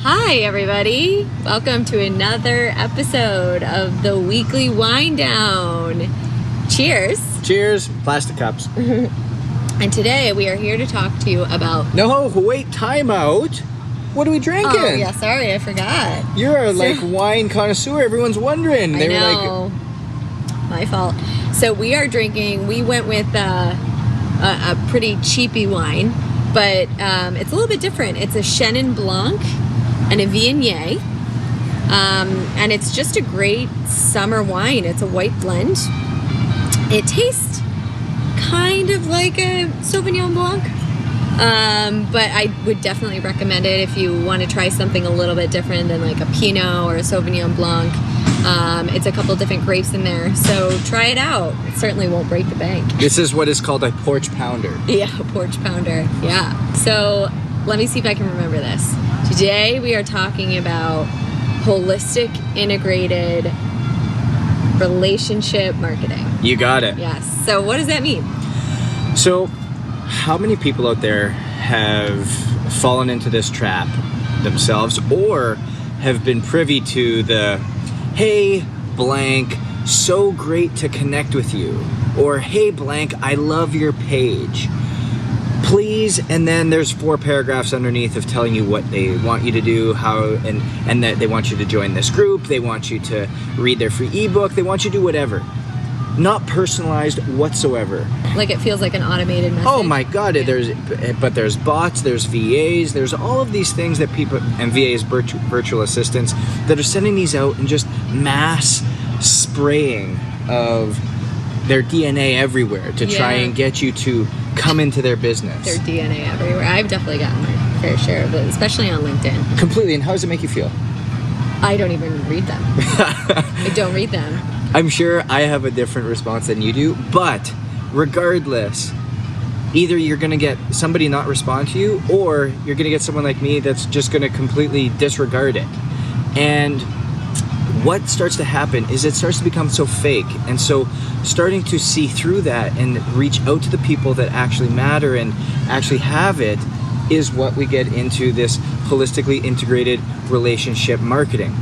Hi everybody, welcome to another episode of the weekly Winedown. Cheers. Cheers, plastic cups. And today we are here to talk to you about... No, wait, time out. What are we drinking? Oh yeah, sorry, I forgot. You're like wine connoisseur, everyone's wondering. I know. My fault. So we are drinking, we went with a pretty cheapy wine, but it's a little bit different. It's a Chenin Blanc and a Viognier, and it's just a great summer wine. It's a white blend. It tastes kind of like a Sauvignon Blanc, but I would definitely recommend it if you want to try something a little bit different than like a Pinot or a Sauvignon Blanc. It's a couple different grapes in there, so try it out. It certainly won't break the bank. This is what is called a porch pounder. Yeah, a porch pounder. Yeah. So let me see if I can remember this. Today we are talking about holistic, integrated relationship marketing. You got it. Yes. So what does that mean? So how many people out there have fallen into this trap themselves or have been privy to the, hey, blank, so great to connect with you, or hey, blank, I love your page. Please, and then there's 4 paragraphs underneath of telling you what they want you to do, how, and that they want you to join this group, they want you to read their free ebook, they want you to do whatever. Not personalized whatsoever. Like it feels like an automated message. Oh my God, there's bots, there's VAs, there's all of these things that people, and VAs, virtual assistants, that are sending these out and just mass spraying of their DNA everywhere to try and get you to come into their business. Their DNA everywhere. I've definitely gotten my fair share of it, especially on LinkedIn. Completely. And how does it make you feel? I don't even read them. I don't read them. I'm sure I have a different response than you do, but regardless, either you're going to get somebody not respond to you, or you're going to get someone like me that's just going to completely disregard it. And what starts to happen is it starts to become so fake, and so starting to see through that and reach out to the people that actually matter and actually have it is what we get into this holistically integrated relationship marketing.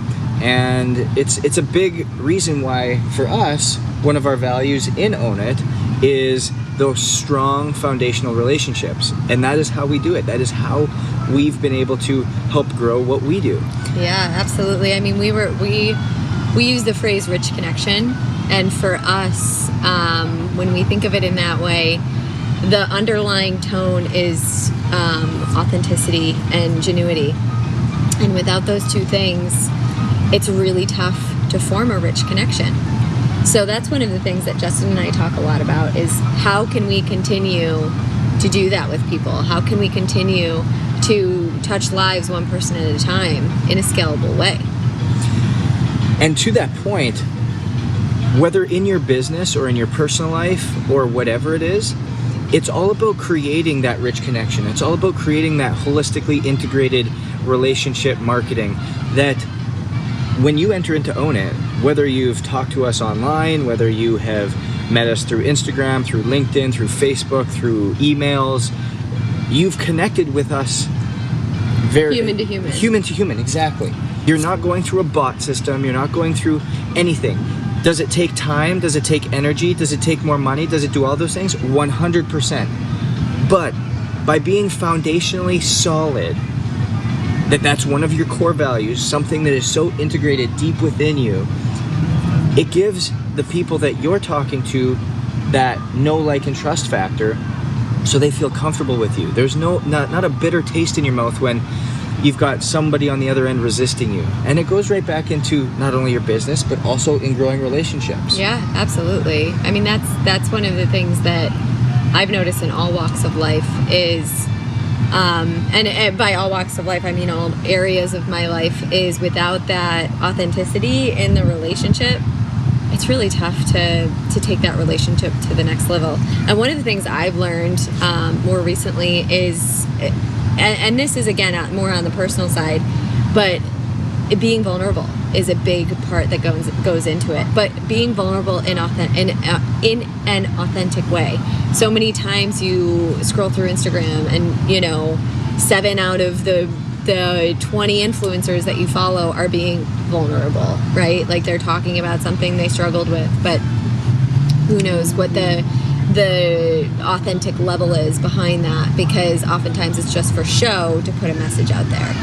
And it's a big reason why for us, one of our values in Own It is those strong foundational relationships, and that is how we do it. That is how we've been able to help grow what we do. Yeah, absolutely. I mean, we use the phrase rich connection, and for us, when we think of it in that way, the underlying tone is authenticity and genuity. And without those two things, it's really tough to form a rich connection. So that's one of the things that Justin and I talk a lot about, is how can we continue to do that with people? How can we continue to touch lives one person at a time in a scalable way? And to that point, whether in your business or in your personal life or whatever it is, it's all about creating that rich connection. It's all about creating that holistically integrated relationship marketing that when you enter into Own It, whether you've talked to us online, whether you have met us through Instagram, through LinkedIn, through Facebook, through emails, you've connected with us very human to human. Human to human, exactly. You're not going through a bot system, you're not going through anything. Does it take time? Does it take energy? Does it take more money? Does it do all those things? 100%. But by being foundationally solid, that's one of your core values, something that is so integrated deep within you, it gives the people that you're talking to that know, like, and trust factor, so they feel comfortable with you. There's not a bitter taste in your mouth when you've got somebody on the other end resisting you. And it goes right back into not only your business, but also in growing relationships. Yeah, absolutely. I mean, that's one of the things that I've noticed in all walks of life is, and by all walks of life, I mean all areas of my life, is without that authenticity in the relationship, it's really tough to take that relationship to the next level. And one of the things I've learned more recently is, and this is again more on the personal side, but being vulnerable is a big part that goes into it. But being vulnerable in an authentic way. So many times you scroll through Instagram and 7 out of the the 20 influencers that you follow are being vulnerable, right? Like they're talking about something they struggled with, but who knows what the authentic level is behind that, because oftentimes it's just for show to put a message out there.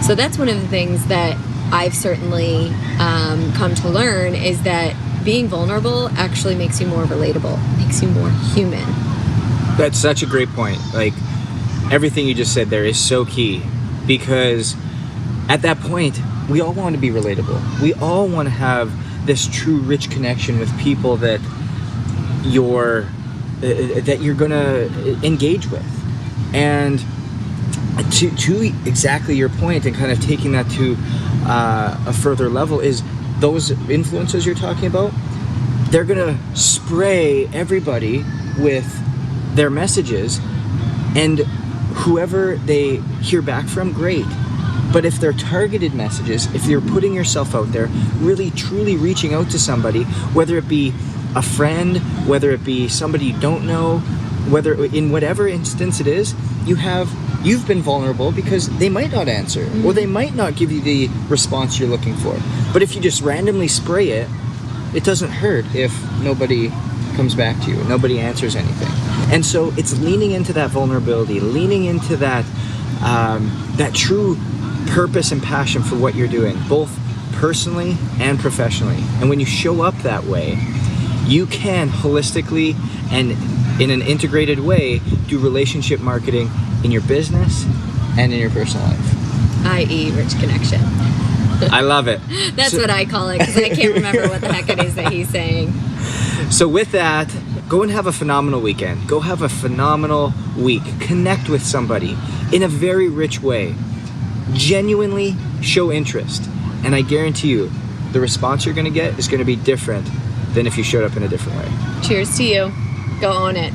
So that's one of the things that I've certainly come to learn, is that being vulnerable actually makes you more relatable, makes you more human. That's such a great point. Like, everything you just said there is so key, because at that point, we all want to be relatable. We all want to have this true, rich connection with people that you're gonna engage with. And to exactly your point, and kind of taking that to a further level, is those influencers you're talking about, they're gonna spray everybody with their messages, and whoever they hear back from, great. But if they're targeted messages, if you're putting yourself out there, really truly reaching out to somebody, whether it be a friend, whether it be somebody you don't know, whether in whatever instance it is, you've been vulnerable, because they might not answer, or they might not give you the response you're looking for. But if you just randomly spray it, it doesn't hurt if nobody comes back to you, nobody answers anything. And so it's leaning into that vulnerability, leaning into that that true purpose and passion for what you're doing, both personally and professionally. And when you show up that way, you can holistically and in an integrated way do relationship marketing in your business and in your personal life. i.e. rich connection. I love it. That's what I call it, because I can't remember what the heck it is that he's saying. So with that, go and have a phenomenal weekend. Go have a phenomenal week. Connect with somebody in a very rich way. Genuinely show interest. And I guarantee you, the response you're going to get is going to be different than if you showed up in a different way. Cheers to you. Go own it.